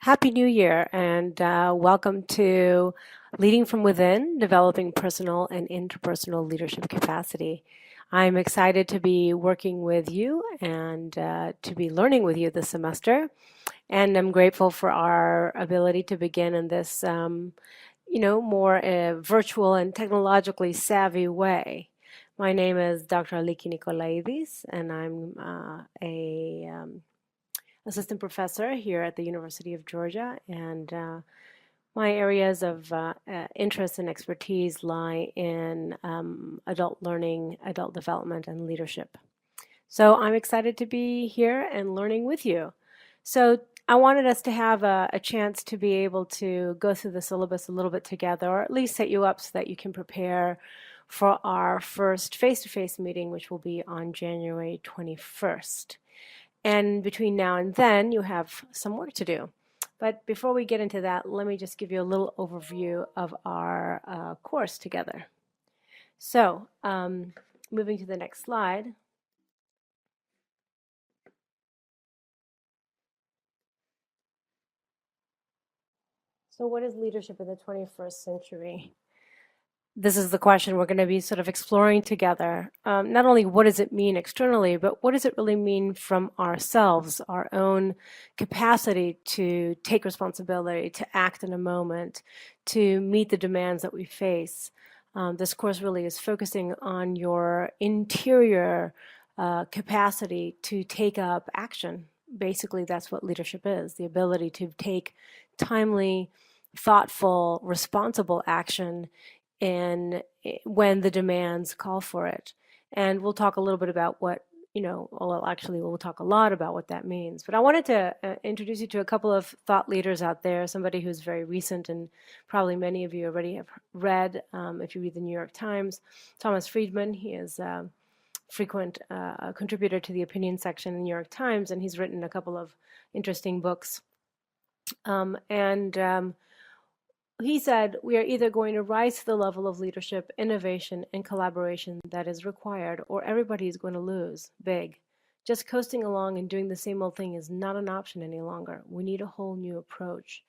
Happy New Year and welcome to Leading from Within, Developing Personal and Interpersonal Leadership Capacity. I'm excited to be working with you and to be learning with you this semester. And I'm grateful for our ability to begin in this, more virtual and technologically savvy way. My name is Dr. Aliki Nikolaidis, and I'm a assistant professor here at the University of Georgia, and my areas of interest and expertise lie in adult learning, adult development, and leadership. So I'm excited to be here and learning with you. So I wanted us to have a chance to be able to go through the syllabus a little bit together, or at least set you up so that you can prepare for our first face-to-face meeting, which will be on January 21st. And between now and then, you have some work to do. But before we get into that, let me just give you a little overview of our course together. So, moving to the next slide. So what is leadership in the 21st century? This is the question we're going to be sort of exploring together. Not only what does it mean externally, but what does it really mean from ourselves, our own capacity to take responsibility, to act in a moment, to meet the demands that we face. This course really is focusing on your interior capacity to take up action. Basically, that's what leadership is, the ability to take timely, thoughtful, responsible action and when the demands call for it. And we'll talk a little bit about what, we'll talk a lot about what that means. But I wanted to introduce you to a couple of thought leaders out there, somebody who's very recent and probably many of you already have read, if you read the New York Times. Thomas Friedman, he is a frequent contributor to the opinion section in the New York Times, and he's written a couple of interesting books. He said, we are either going to rise to the level of leadership, innovation, and collaboration that is required, or everybody is going to lose big. Just coasting along and doing the same old thing is not an option any longer. We need a whole new approach.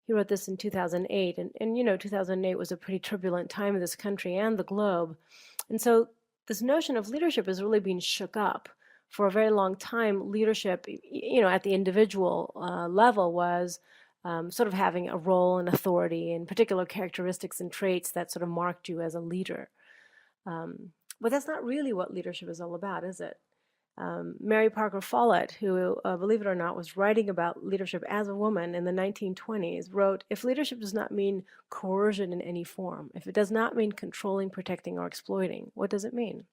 He wrote this in 2008, and 2008 was a pretty turbulent time in this country and the globe. And so this notion of leadership is really being shook up. For a very long time, leadership, at the individual level was sort of having a role and authority and particular characteristics and traits that sort of marked you as a leader. But that's not really what leadership is all about, is it? Mary Parker Follett, who, believe it or not, was writing about leadership as a woman in the 1920s, wrote, if leadership does not mean coercion in any form, if it does not mean controlling, protecting, or exploiting, what does it mean?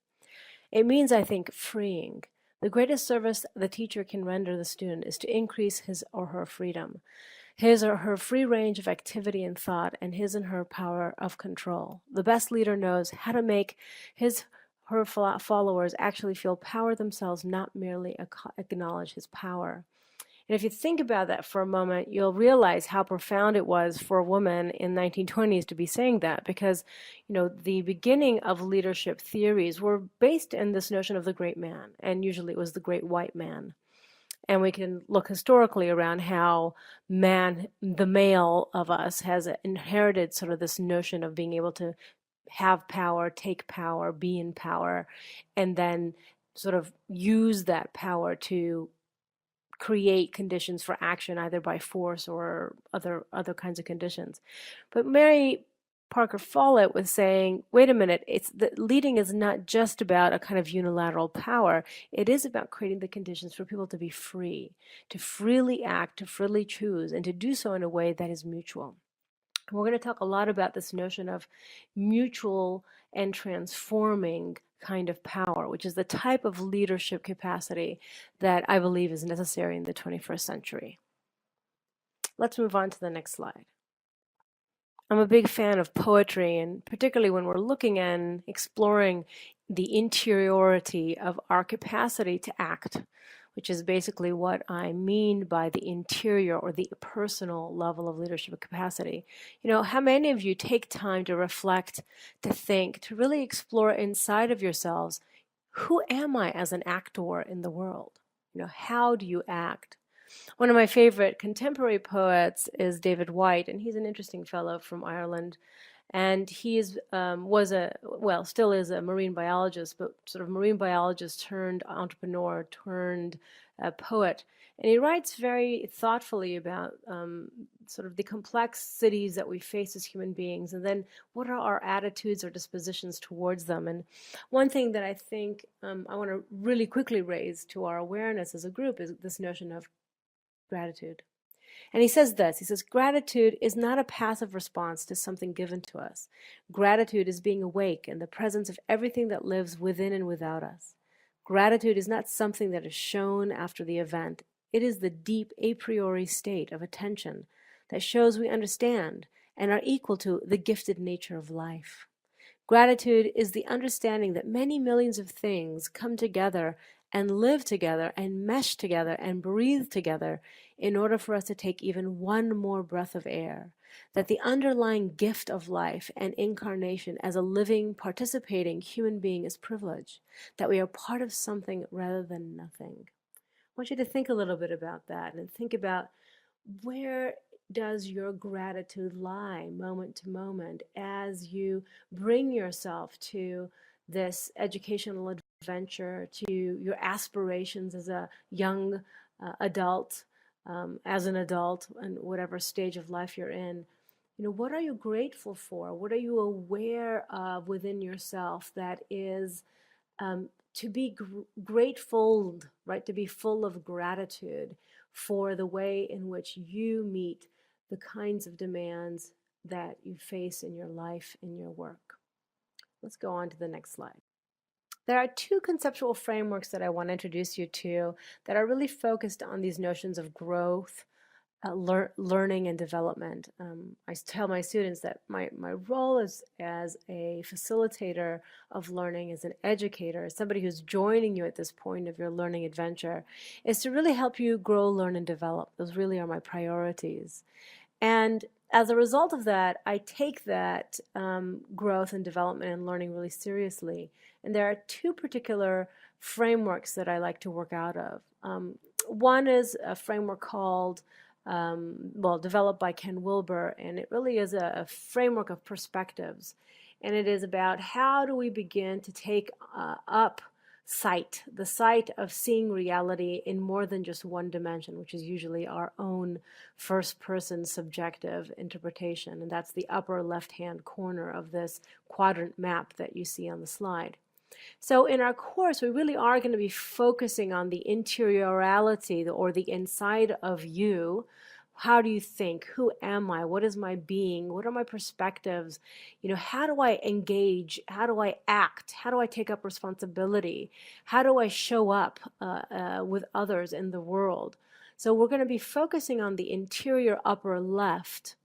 It means, I think, freeing. The greatest service the teacher can render the student is to increase his or her freedom, his or her free range of activity and thought, and his and her power of control. The best leader knows how to make her followers actually feel power themselves, not merely acknowledge his power. And if you think about that for a moment, you'll realize how profound it was for a woman in 1920s to be saying that, because, the beginning of leadership theories were based in this notion of the great man, and usually it was the great white man. And we can look historically around how the male of us, has inherited sort of this notion of being able to have power, take power, be in power, and then sort of use that power to create conditions for action, either by force or other kinds of conditions. But Mary Parker Follett was saying, wait a minute, leading is not just about a kind of unilateral power. It is about creating the conditions for people to be free, to freely act, to freely choose, and to do so in a way that is mutual. And we're going to talk a lot about this notion of mutual and transforming kind of power, which is the type of leadership capacity that I believe is necessary in the 21st century. Let's move on to the next slide. I'm a big fan of poetry, and particularly when we're looking and exploring the interiority of our capacity to act, which is basically what I mean by the interior or the personal level of leadership capacity. How many of you take time to reflect, to think, to really explore inside of yourselves, who am I as an actor in the world? How do you act? One of my favorite contemporary poets is David Whyte, and he's an interesting fellow from Ireland. And he was still is a marine biologist, but sort of marine biologist turned entrepreneur turned poet. And he writes very thoughtfully about sort of the complexities that we face as human beings, and then what are our attitudes or dispositions towards them. And one thing that I think I want to really quickly raise to our awareness as a group is this notion of gratitude. And he says this, he says, gratitude is not a passive response to something given to us. Gratitude is being awake in the presence of everything that lives within and without us. Gratitude is not something that is shown after the event. It is the deep a priori state of attention that shows we understand and are equal to the gifted nature of life. Gratitude is the understanding that many millions of things come together and live together and mesh together and breathe together in order for us to take even one more breath of air. That the underlying gift of life and incarnation as a living, participating human being is privilege. That we are part of something rather than nothing. I want you to think a little bit about that and think about where does your gratitude lie moment to moment as you bring yourself to this educational adventure, to your aspirations as a young adult, as an adult, and whatever stage of life you're in. You know, what are you grateful for? What are you aware of within yourself that is to be grateful, right? To be full of gratitude for the way in which you meet the kinds of demands that you face in your life, in your work. Let's go on to the next slide. There are two conceptual frameworks that I want to introduce you to that are really focused on these notions of growth, learning and development. I tell my students that my role as a facilitator of learning, as an educator, as somebody who's joining you at this point of your learning adventure, is to really help you grow, learn, and develop. Those really are my priorities. And as a result of that, I take that growth and development and learning really seriously. And there are two particular frameworks that I like to work out of. One is a framework called developed by Ken Wilber, and it really is a framework of perspectives. And it is about how do we begin to take up the sight of seeing reality in more than just one dimension, which is usually our own first-person subjective interpretation. And that's the upper left-hand corner of this quadrant map that you see on the slide. So in our course, we really are going to be focusing on the interiorality or the inside of you. How do you think? Who am I? What is my being? What are my perspectives? You know, how do I engage? How do I act? How do I take up responsibility? How do I show up with others in the world? So we're going to be focusing on the interior upper left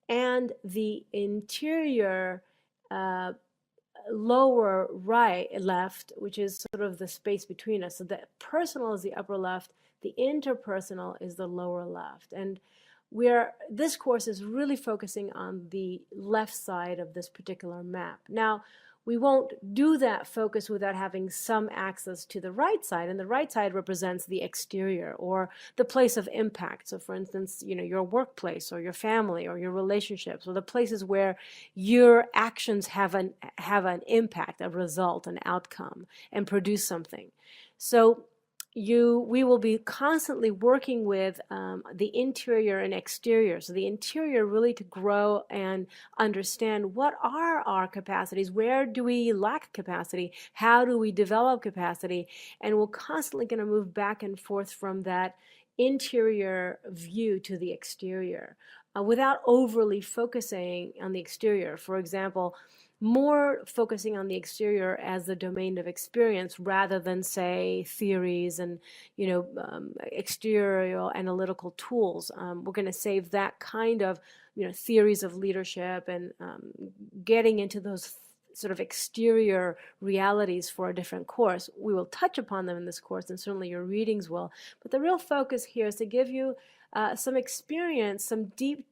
and the interior lower left, which is sort of the space between us. So the personal is the upper left, the interpersonal is the lower left. And this course is really focusing on the left side of this particular map. Now, we won't do that focus without having some access to the right side, and the right side represents the exterior or the place of impact. So for instance, you know, your workplace or your family or your relationships, or the places where your actions have an impact, a result, an outcome, and produce something. So we will be constantly working with the interior and exterior. So the interior really to grow and understand what are our capacities, where do we lack capacity, how do we develop capacity, and we're constantly going to move back and forth from that interior view to the exterior without overly focusing on the exterior. For example, more focusing on the exterior as the domain of experience rather than, say, theories and, you know, exterior analytical tools. We're going to save that kind of, you know, theories of leadership and getting into those sort of exterior realities for a different course. We will touch upon them in this course, and certainly your readings will. But the real focus here is to give you some experience, some deep,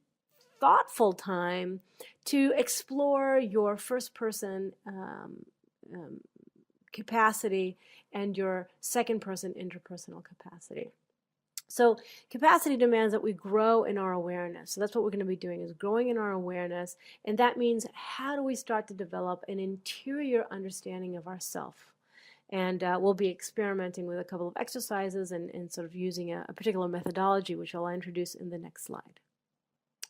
thoughtful time to explore your first-person capacity and your second-person interpersonal capacity. So capacity demands that we grow in our awareness. So that's what we're going to be doing, is growing in our awareness. And that means, how do we start to develop an interior understanding of ourself? And we'll be experimenting with a couple of exercises and sort of using a particular methodology, which I'll introduce in the next slide.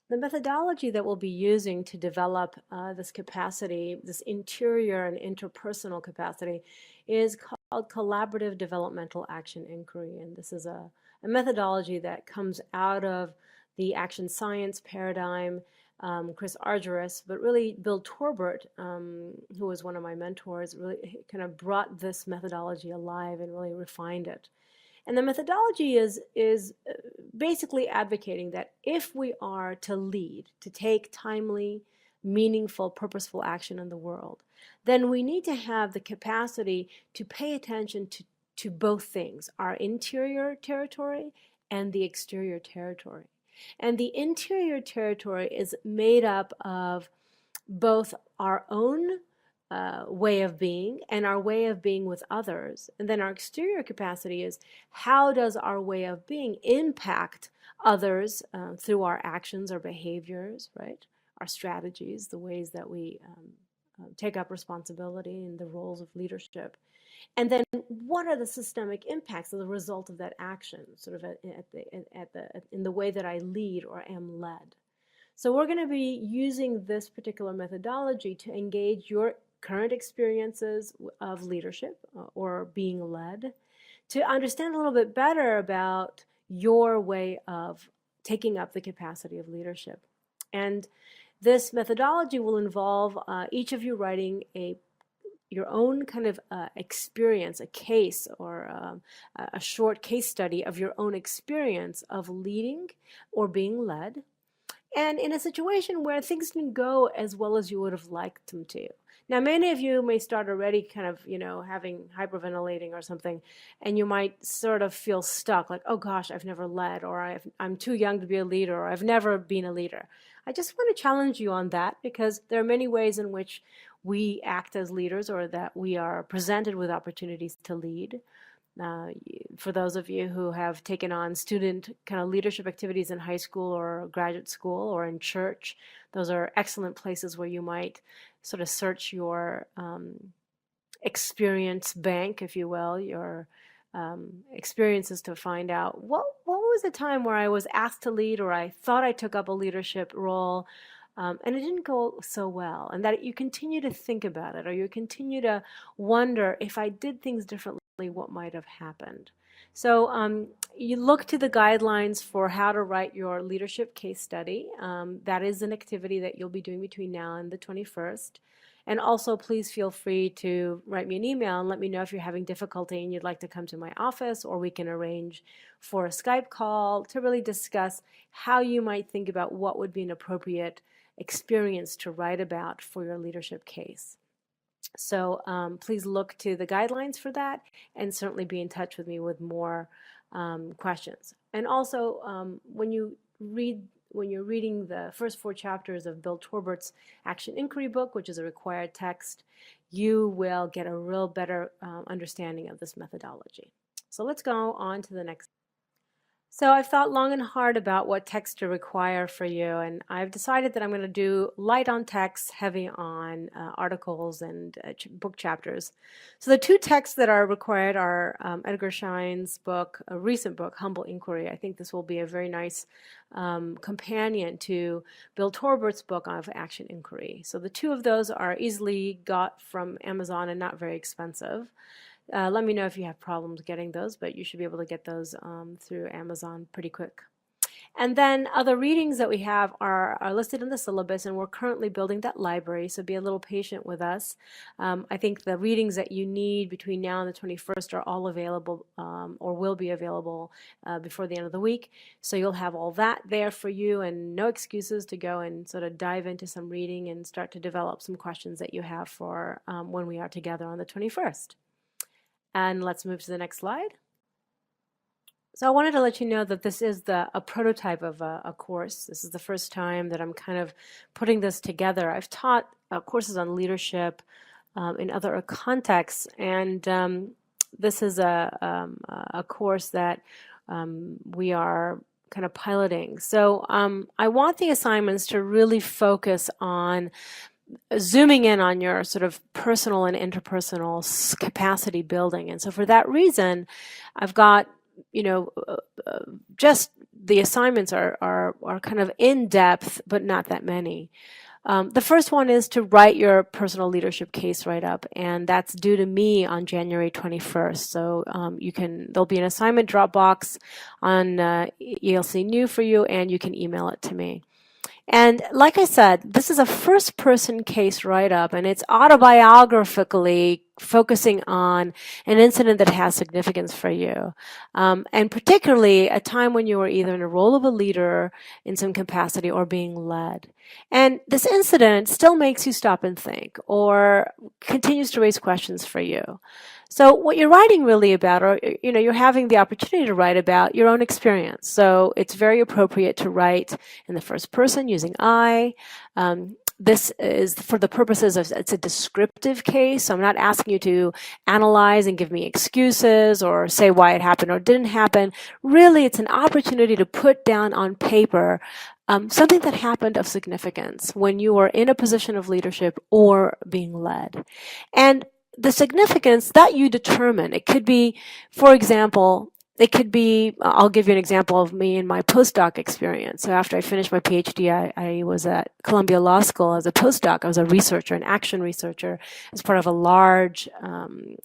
The methodology that we'll be using to develop this capacity, this interior and interpersonal capacity, is called collaborative developmental action inquiry. And this is a methodology that comes out of the action science paradigm. Chris Argyris, but really Bill Torbert, who was one of my mentors, really kind of brought this methodology alive and really refined it. And the methodology is basically advocating that if we are to lead, to take timely, meaningful, purposeful action in the world, then we need to have the capacity to pay attention to both things, our interior territory and the exterior territory. And the interior territory is made up of both our own way of being and our way of being with others. And then our exterior capacity is, how does our way of being impact others through our actions, our behaviors, right? Our strategies, the ways that we take up responsibility and the roles of leadership. And then what are the systemic impacts of the result of that action, sort of in the way that I lead or am led. So we're going to be using this particular methodology to engage your current experiences of leadership or being led, to understand a little bit better about your way of taking up the capacity of leadership. And this methodology will involve each of you writing your own kind of experience, a case or a short case study of your own experience of leading or being led, and in a situation where things didn't go as well as you would have liked them to. Now, many of you may start already kind of, having hyperventilating or something, and you might sort of feel stuck, like, oh gosh, I've never led, or I'm too young to be a leader, or I've never been a leader. I just want to challenge you on that, because there are many ways in which we act as leaders, or that we are presented with opportunities to lead. For those of you who have taken on student kind of leadership activities in high school or graduate school or in church, those are excellent places where you might sort of search your experience bank, if you will, your experiences, to find out what was the time where I was asked to lead, or I thought I took up a leadership role, and it didn't go so well, and that you continue to think about it, or you continue to wonder, if I did things differently, what might have happened. So you look to the guidelines for how to write your leadership case study. That is an activity that you'll be doing between now and the 21st. And also, please feel free to write me an email and let me know if you're having difficulty and you'd like to come to my office, or we can arrange for a Skype call to really discuss how you might think about what would be an appropriate experience to write about for your leadership case. So please look to the guidelines for that, and certainly be in touch with me with more questions. And also, when you're reading the first 4 chapters of Bill Torbert's Action Inquiry book, which is a required text, you will get a real better understanding of this methodology. So let's go on to the next. So I've thought long and hard about what text to require for you, and I've decided that I'm going to do light on text, heavy on articles and book chapters. So the 2 texts that are required are Edgar Schein's book, a recent book, Humble Inquiry. I think this will be a very nice companion to Bill Torbert's book of Action Inquiry. So the 2 of those are easily got from Amazon and not very expensive. Let me know if you have problems getting those, but you should be able to get those through Amazon pretty quick. And then other readings that we have are listed in the syllabus, and we're currently building that library, so be a little patient with us. I think the readings that you need between now and the 21st are all available, or will be available before the end of the week. So you'll have all that there for you, and no excuses to go and sort of dive into some reading and start to develop some questions that you have for when we are together on the 21st. And let's move to the next slide. So I wanted to let you know that this is a prototype of a course. This is the first time that I'm kind of putting this together. I've taught courses on leadership in other contexts, and this is a course that we are kind of piloting. So I want the assignments to really focus on zooming in on your sort of personal and interpersonal capacity building. And so for that reason, I've got, just the assignments are kind of in depth, but not that many. The first one is to write your personal leadership case write-up, and that's due to me on January 21st. So there'll be an assignment Dropbox on ELC New for you, and you can email it to me. And like I said, this is a first-person case write-up, and it's autobiographically focusing on an incident that has significance for you, and particularly a time when you were either in a role of a leader in some capacity or being led. And this incident still makes you stop and think, or continues to raise questions for you. So what you're writing really about, or you're having the opportunity to write about your own experience. So it's very appropriate to write in the first person using I. This is for the purposes of, it's a descriptive case. So I'm not asking you to analyze and give me excuses or say why it happened or didn't happen. Really, it's an opportunity to put down on paper something that happened of significance when you were in a position of leadership or being led. And the significance that you determine, it could be, for example, I'll give you an example of me in my postdoc experience. So after I finished my PhD, I was at Columbia Law School as a postdoc. I was a researcher, an action researcher, as part of a large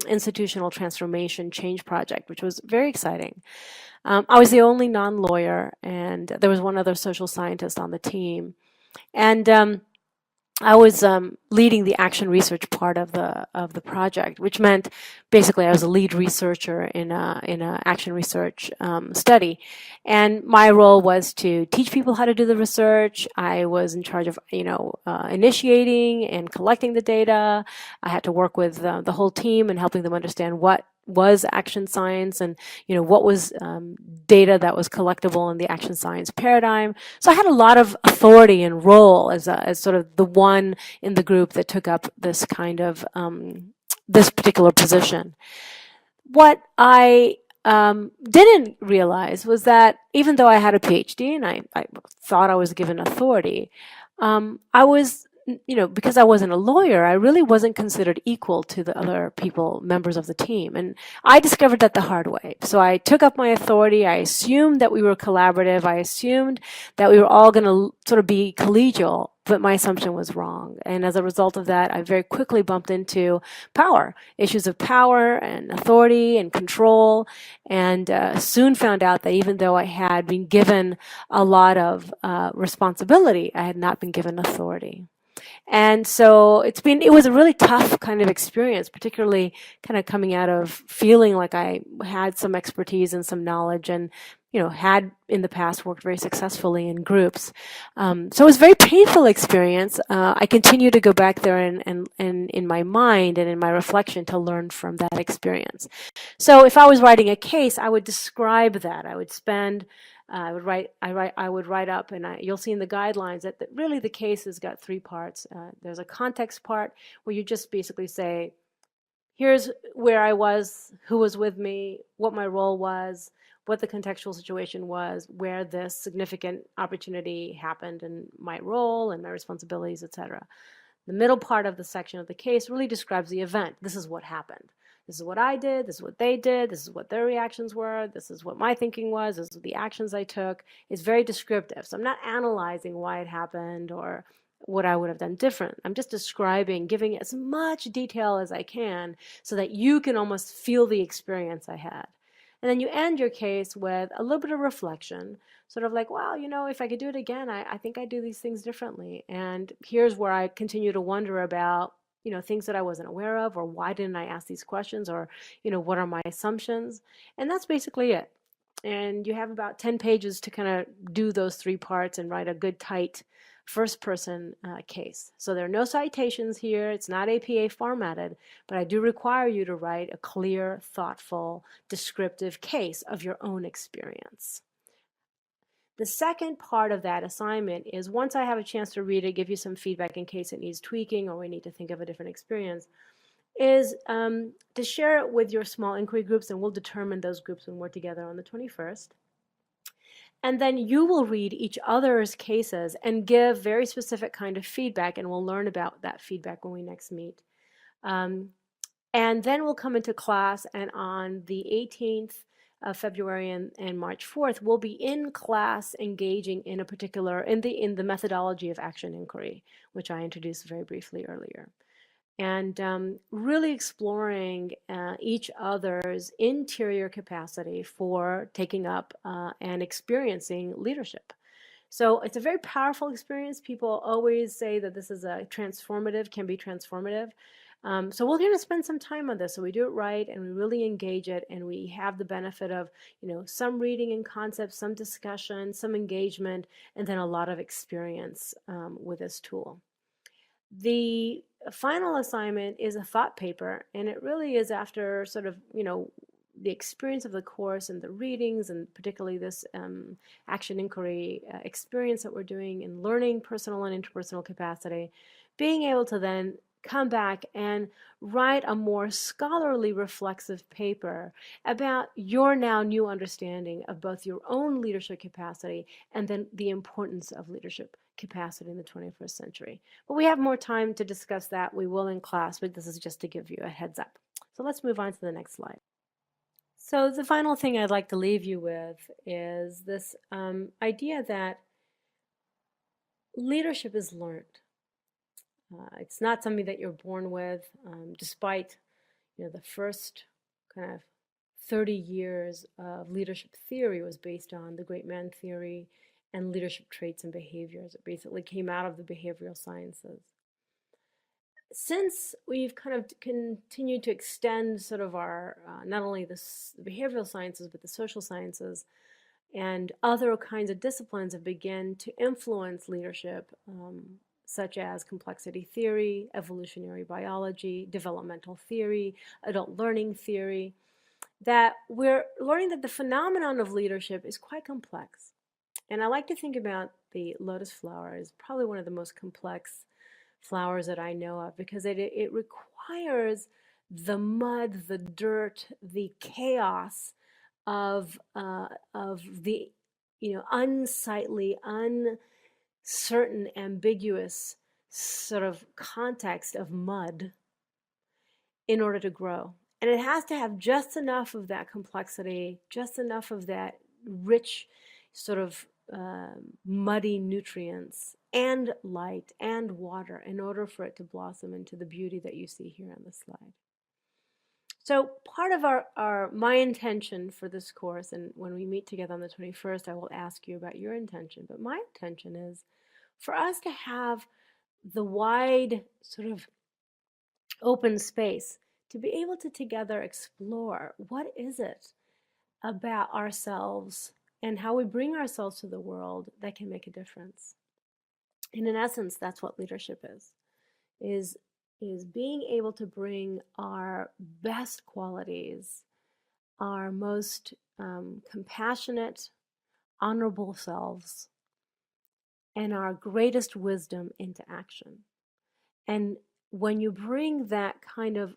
institutional transformation change project, which was very exciting. I was the only non-lawyer, and there was one other social scientist on the team. And I was leading the action research part of the project, which meant basically I was a lead researcher in a action research study, and my role was to teach people how to do the research. I was in charge of initiating and collecting the data. I had to work with the whole team and helping them understand what was action science and what was data that was collectible in the action science paradigm. So I had a lot of authority and role as sort of the one in the group that took up this kind of this particular position. What I didn't realize was that even though I had a PhD and I thought I was given authority, I was, because I wasn't a lawyer, I really wasn't considered equal to the other people, members of the team. And I discovered that the hard way. So I took up my authority. I assumed that we were collaborative. I assumed that we were all going to sort of be collegial, but my assumption was wrong. And as a result of that, I very quickly bumped into power, issues of power and authority and control, and soon found out that even though I had been given a lot of responsibility, I had not been given authority. And so it was a really tough kind of experience, particularly kind of coming out of feeling like I had some expertise and some knowledge and, had in the past worked very successfully in groups. So it was a very painful experience. I continue to go back there and in my mind and in my reflection to learn from that experience. So if I was writing a case, I would describe that. I would spend I would write up, and you'll see in the guidelines that really the case has got three parts. There's a context part where you just basically say, here's where I was, who was with me, what my role was, what the contextual situation was, where this significant opportunity happened, and my role and my responsibilities, etc. The middle part of the section of the case really describes the event. This is what happened. This is what I did, this is what they did, this is what their reactions were, this is what my thinking was, this is the actions I took. It's very descriptive. So I'm not analyzing why it happened or what I would have done different. I'm just describing, giving as much detail as I can so that you can almost feel the experience I had. And then you end your case with a little bit of reflection, sort of like, well, if I could do it again, I think I'd do these things differently. And here's where I continue to wonder about things that I wasn't aware of, or why didn't I ask these questions, or, what are my assumptions? And that's basically it. And you have about 10 pages to kind of do those three parts and write a good, tight first-person case. So there are no citations here. It's not APA formatted, but I do require you to write a clear, thoughtful, descriptive case of your own experience. The second part of that assignment is, once I have a chance to read it, give you some feedback in case it needs tweaking or we need to think of a different experience, is to share it with your small inquiry groups, and we'll determine those groups when we're together on the 21st. And then you will read each other's cases and give very specific kind of feedback, and we'll learn about that feedback when we next meet. And then we'll come into class, and on the 18th of February and March 4th, we'll be in class engaging in a particular, in the methodology of action inquiry, which I introduced very briefly earlier. And really exploring each other's interior capacity for taking up and experiencing leadership. So it's a very powerful experience. People always say that this is a transformative, can be transformative. So we're going to spend some time on this. So we do it right, and we really engage it, and we have the benefit of, some reading and concepts, some discussion, some engagement, and then a lot of experience with this tool. The final assignment is a thought paper, and it really is after sort of, the experience of the course and the readings, and particularly this action inquiry experience that we're doing in learning personal and interpersonal capacity, being able to then come back and write a more scholarly reflexive paper about your now new understanding of both your own leadership capacity and then the importance of leadership capacity in the 21st century. But we have more time to discuss that. We will in class, but this is just to give you a heads up. So let's move on to the next slide. So the final thing I'd like to leave you with is this idea that leadership is learned. It's not something that you're born with, despite the first kind of 30 years of leadership theory was based on the great man theory and leadership traits and behaviors. It basically came out of the behavioral sciences. Since we've kind of continued to extend sort of our, not only the behavioral sciences, but the social sciences and other kinds of disciplines have begun to influence leadership, such as complexity theory, evolutionary biology, developmental theory, adult learning theory, that we're learning that the phenomenon of leadership is quite complex. And I like to think about the lotus flower as probably one of the most complex flowers that I know of, because it requires the mud, the dirt, the chaos of the unsightly, uncertain, ambiguous sort of context of mud in order to grow. And it has to have just enough of that complexity, just enough of that rich sort of muddy nutrients and light and water in order for it to blossom into the beauty that you see here on the slide. So part of my intention for this course, and when we meet together on the 21st, I will ask you about your intention, but my intention is for us to have the wide sort of open space to be able to together explore what is it about ourselves and how we bring ourselves to the world that can make a difference. And in essence, that's what leadership is being able to bring our best qualities, our most compassionate, honorable selves, and our greatest wisdom into action. And when you bring that kind of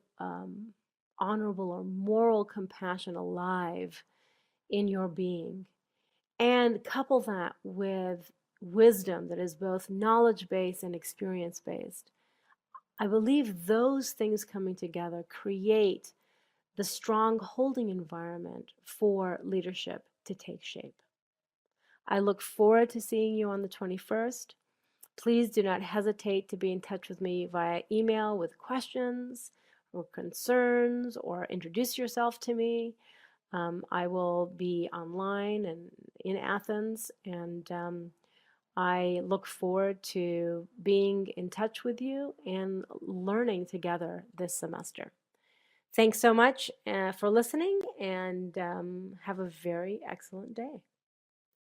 honorable or moral compassion alive in your being, and couple that with wisdom that is both knowledge-based and experience-based, I believe those things coming together create the strong holding environment for leadership to take shape. I look forward to seeing you on the 21st. Please do not hesitate to be in touch with me via email with questions or concerns, or introduce yourself to me. I will be online and in Athens, and I look forward to being in touch with you and learning together this semester. Thanks so much for listening, and have a very excellent day.